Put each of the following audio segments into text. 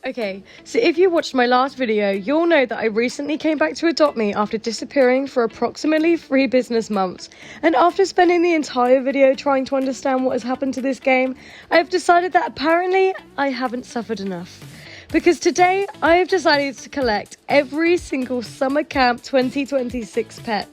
Okay, so if you watched my last video, you'll know that I recently came back to Adopt Me after disappearing for approximately 3 business months. And after spending the entire video trying to understand what has happened to this game, I have decided that apparently I haven't suffered enough. Because today, I have decided to collect every single Summer Camp 2026 pet.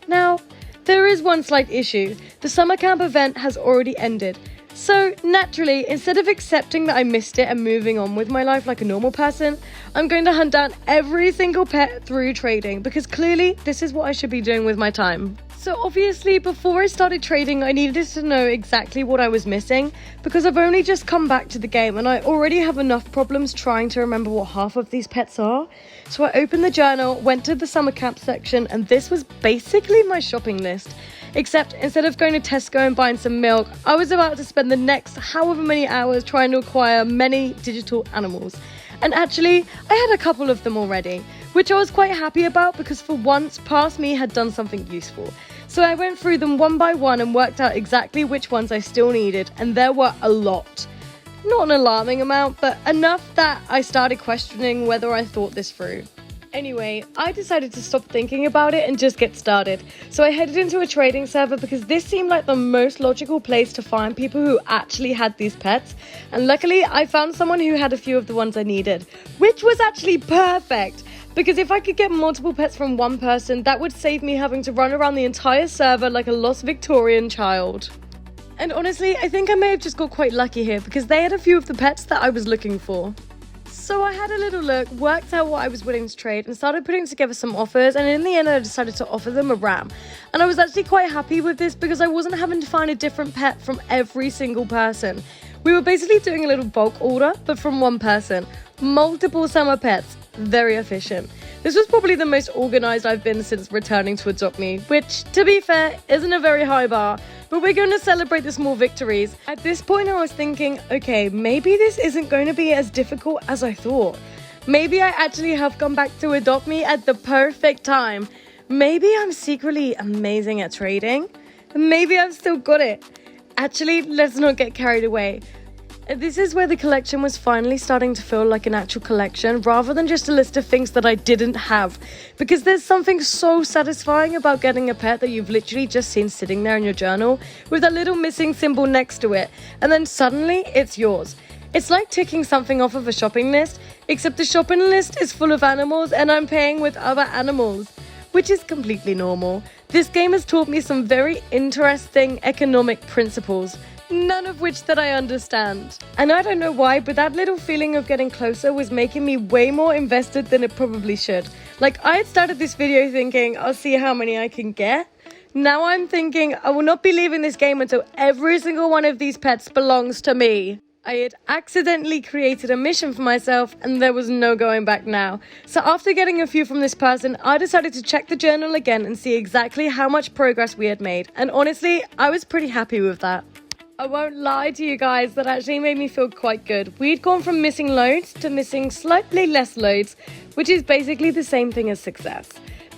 Now, there is one slight issue. The Summer Camp event has already ended. So, naturally, instead of accepting that I missed it and moving on with my life like a normal person, I'm going to hunt down every single pet through trading, because clearly this is what I should be doing with my time. So obviously, before I started trading, I needed to know exactly what I was missing, because I've only just come back to the game and I already have enough problems trying to remember what half of these pets are. So I opened the journal, went to the summer camp section, and this was basically my shopping list. Except instead of going to Tesco and buying some milk, I was about to spend the next however many hours trying to acquire many digital animals. And actually, I had a couple of them already, which I was quite happy about because for once, past me had done something useful. So I went through them one by one and worked out exactly which ones I still needed, and there were a lot. Not an alarming amount, but enough that I started questioning whether I thought this through. Anyway, I decided to stop thinking about it and just get started. So I headed into a trading server because this seemed like the most logical place to find people who actually had these pets. And luckily, I found someone who had a few of the ones I needed, which was actually perfect. Because if I could get multiple pets from one person, that would save me having to run around the entire server like a lost Victorian child. And honestly, I think I may have just got quite lucky here because they had a few of the pets that I was looking for. So I had a little look, worked out what I was willing to trade, and started putting together some offers, and in the end I decided to offer them a ram. And I was actually quite happy with this because I wasn't having to find a different pet from every single person. We were basically doing a little bulk order, but from one person. Multiple summer pets. Very efficient. This was probably the most organised I've been since returning to Adopt Me, which, to be fair, isn't a very high bar, but we're going to celebrate the small victories. At this point I was thinking, okay, maybe this isn't going to be as difficult as I thought. Maybe I actually have come back to Adopt Me at the perfect time. Maybe I'm secretly amazing at trading. Maybe I've still got it. Actually, let's not get carried away. This is where the collection was finally starting to feel like an actual collection rather than just a list of things that I didn't have. Because there's something so satisfying about getting a pet that you've literally just seen sitting there in your journal with that little missing symbol next to it, and then suddenly it's yours. It's like ticking something off of a shopping list, except the shopping list is full of animals and I'm paying with other animals, which is completely normal. This game has taught me some very interesting economic principles, none of which that I understand. And I don't know why, but that little feeling of getting closer was making me way more invested than it probably should. Like, I had started this video thinking, I'll see how many I can get. Now I'm thinking, I will not be leaving this game until every single one of these pets belongs to me. I had accidentally created a mission for myself and there was no going back now. So after getting a few from this person, I decided to check the journal again and see exactly how much progress we had made. And honestly, I was pretty happy with that. I won't lie to you guys, that actually made me feel quite good. We'd gone from missing loads to missing slightly less loads, which is basically the same thing as success.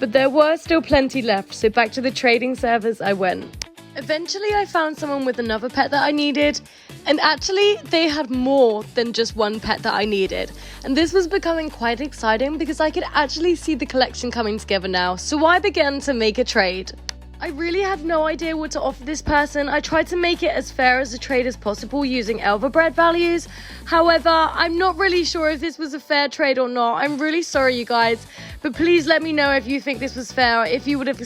But there were still plenty left, so back to the trading servers I went. Eventually I found someone with another pet that I needed, and actually they had more than just one pet that I needed. And this was becoming quite exciting because I could actually see the collection coming together now, so I began to make a trade. I really had no idea what to offer this person. I tried to make it as fair as a trade as possible using Elverbread values. However, I'm not really sure if this was a fair trade or not. I'm really sorry, you guys, but please let me know if you think this was fair, if you would have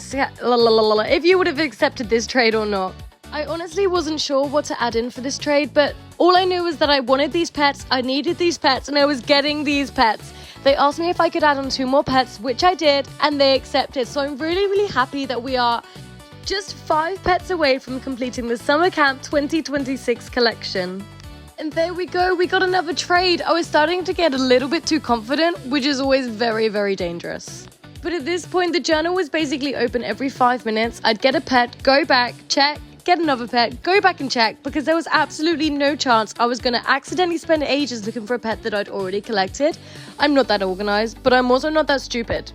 accepted this trade or not. I honestly wasn't sure what to add in for this trade, but all I knew was that I wanted these pets, I needed these pets, and I was getting these pets. They asked me if I could add on 2 more pets, which I did, and they accepted. So I'm really happy that we are just 5 pets away from completing the Summer Camp 2026 collection. And there we go, we got another trade. I was starting to get a little bit too confident, which is always very dangerous. But at this point, the journal was basically open every 5 minutes. I'd get a pet, go back, check, get another pet, go back and check, because there was absolutely no chance I was going to accidentally spend ages looking for a pet that I'd already collected. I'm not that organised, but I'm also not that stupid.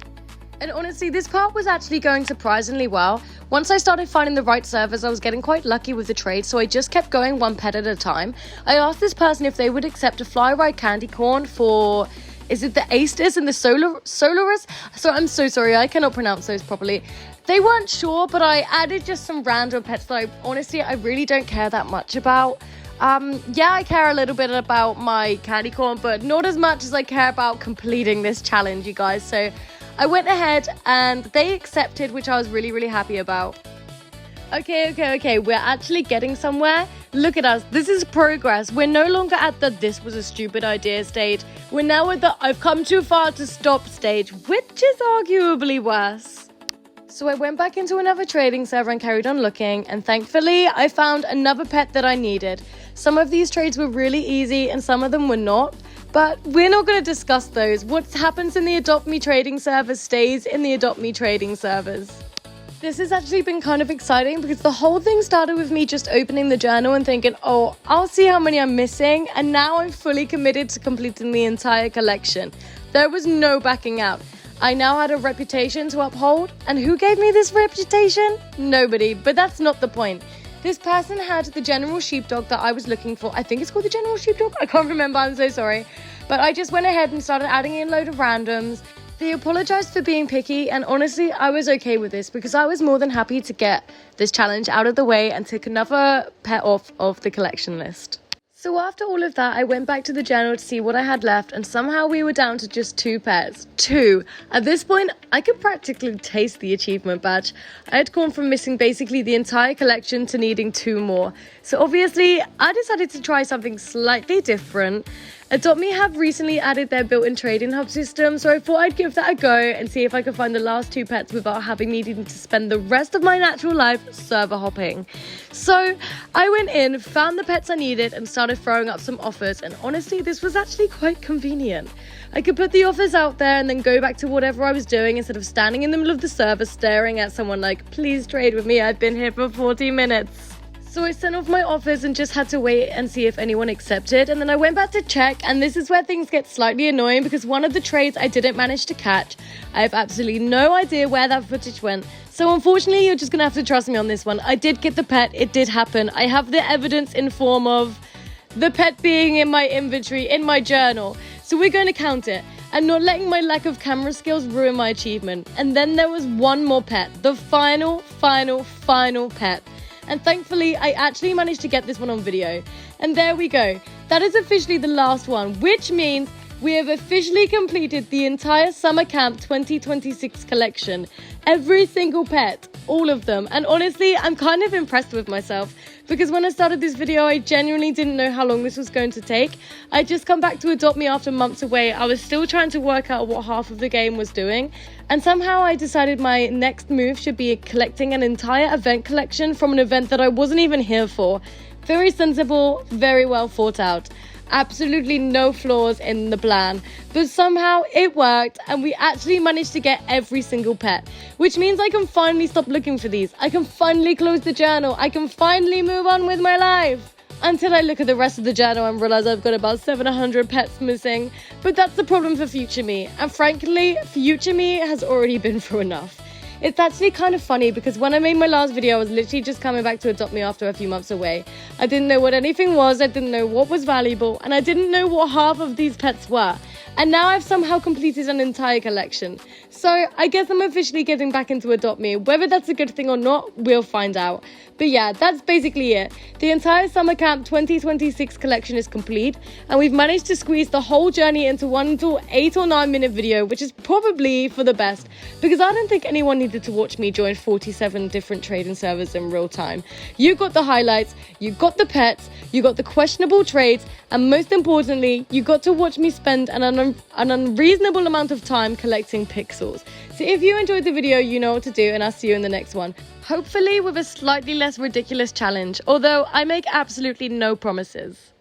And honestly, this part was actually going surprisingly well. Once I started finding the right servers, I was getting quite lucky with the trade, so I just kept going one pet at a time. I asked this person if they would accept a fly ride candy corn for, is it the Aestus and the Solaris? So I'm so sorry, I cannot pronounce those properly. They weren't sure, but I added just some random pets that I really don't care that much about. Yeah, I care a little bit about my candy corn, but not as much as I care about completing this challenge, you guys. So I went ahead and they accepted, which I was really, really happy about. Okay, we're actually getting somewhere. Look at us, this is progress. We're no longer at the "this was a stupid idea" stage. We're now at the "I've come too far to stop" stage, which is arguably worse. So I went back into another trading server and carried on looking, and thankfully I found another pet that I needed. Some of these trades were really easy and some of them were not, but we're not going to discuss those. What happens in the Adopt Me trading servers stays in the Adopt Me trading servers. This has actually been kind of exciting because the whole thing started with me just opening the journal and thinking, oh, I'll see how many I'm missing, and now I'm fully committed to completing the entire collection. There was no backing out. I now had a reputation to uphold, and who gave me this reputation? Nobody, but that's not the point. This person had the general sheepdog that I was looking for. I think it's called the general sheepdog. I can't remember, I'm so sorry. But I just went ahead and started adding in a load of randoms. They apologized for being picky, and honestly, I was okay with this because I was more than happy to get this challenge out of the way and take another pet off of the collection list. So after all of that, I went back to the journal to see what I had left, and somehow we were down to just 2 pets. 2. At this point, I could practically taste the achievement badge. I had gone from missing basically the entire collection to needing 2 more. So obviously, I decided to try something slightly different. Adopt Me have recently added their built-in trading hub system, so I thought I'd give that a go and see if I could find the last 2 pets without having needed to spend the rest of my natural life server hopping. So I went in, found the pets I needed, and started throwing up some offers, and honestly, this was actually quite convenient. I could put the offers out there and then go back to whatever I was doing instead of standing in the middle of the server staring at someone like, please trade with me, I've been here for 40 minutes. So I sent off my offers and just had to wait and see if anyone accepted, and then I went back to check, and this is where things get slightly annoying because one of the trades I didn't manage to catch. I have absolutely no idea where that footage went, so unfortunately you're just gonna have to trust me on this one. I did get the pet, it did happen. I have the evidence in form of the pet being in my inventory, in my journal, so we're going to count it and not letting my lack of camera skills ruin my achievement. And then there was one more pet, the final pet. And thankfully, I actually managed to get this one on video. And there we go. That is officially the last one, which means we have officially completed the entire Summer Camp 2026 collection. Every single pet, all of them. And honestly, I'm kind of impressed with myself because when I started this video, I genuinely didn't know how long this was going to take. I'd just come back to Adopt Me after months away. I was still trying to work out what half of the game was doing. And somehow I decided my next move should be collecting an entire event collection from an event that I wasn't even here for. Very sensible, very well thought out. Absolutely no flaws in the plan, but somehow it worked and we actually managed to get every single pet, which means I can finally stop looking for these. I can finally close the journal. I can finally move on with my life. Until I look at the rest of the journal and realize I've got about 700 pets missing, but that's the problem for future me, and frankly, future me has already been through enough. It's actually kind of funny because when I made my last video, I was literally just coming back to Adopt Me after a few months away. I didn't know what anything was, I didn't know what was valuable, and I didn't know what half of these pets were. And now I've somehow completed an entire collection. So I guess I'm officially getting back into Adopt Me. Whether that's a good thing or not, we'll find out. But yeah, that's basically it. The entire Summer Camp 2026 collection is complete, and we've managed to squeeze the whole journey into one little 8 or 9 minute video, which is probably for the best, because I don't think anyone needed to watch me join 47 different trading servers in real time. You got the highlights, you got the pets, you got the questionable trades, and most importantly, you got to watch me spend an unreasonable amount of time collecting pixels. So if you enjoyed the video, you know what to do, and I'll see you in the next one. Hopefully with a slightly less ridiculous challenge, although I make absolutely no promises.